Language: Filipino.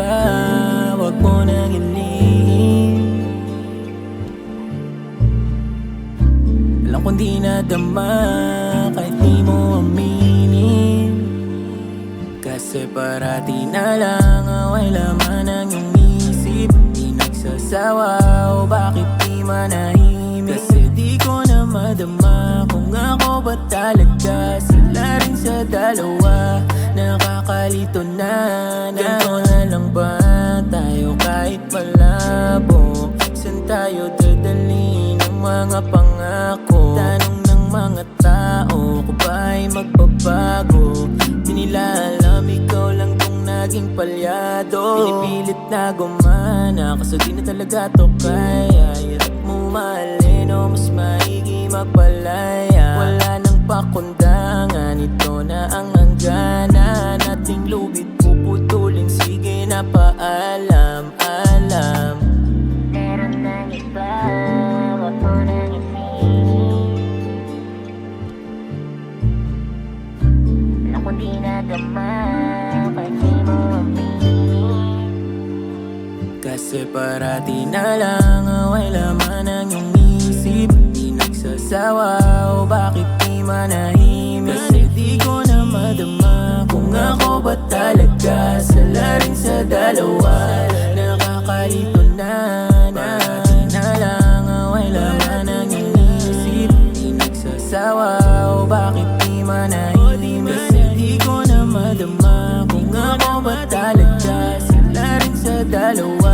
ba, wag mo nang ilihim. Alam kong di nadama kahit di mo aminin. Kasi parati na lang away laman ang iyong isip. Di nagsasawa o bakit di manahimik. Kasi di ko na madama kung ako ba talaga. Sila rin sa dalawa, nakakalito na. Ganto na lang ba tayo kahit malabo? San tayo dadalhin ang mga pangako? Tanong ng mga tao kung ba ay magbabago. Di nila alam ikaw lang tong naging palyado. Pinipilit na gumana kaso di na talaga to kaya. Hirap mo mahalin o mas maigi magpalaya. Wala nang pakundangan, ito na ang hangganan. Nating lubid puputulin, sige na paalam, alam. Meron nang iba, wag mo nang isipin. Alam kong di nadama kahit di mo aminin. Kasi parati na lang away laman ang iyong isip. Di nagsasawa o bakit di manahimik. Kasi di ko na madama kung ako ba talaga. Sila rin sa dalawa, nakakalito na. Parati na lang away laman ang iyong isip. Di nagsasawa o bakit di manahimik. Kasi di ko na madama kung ako ba talaga. Sila rin sa dalawa,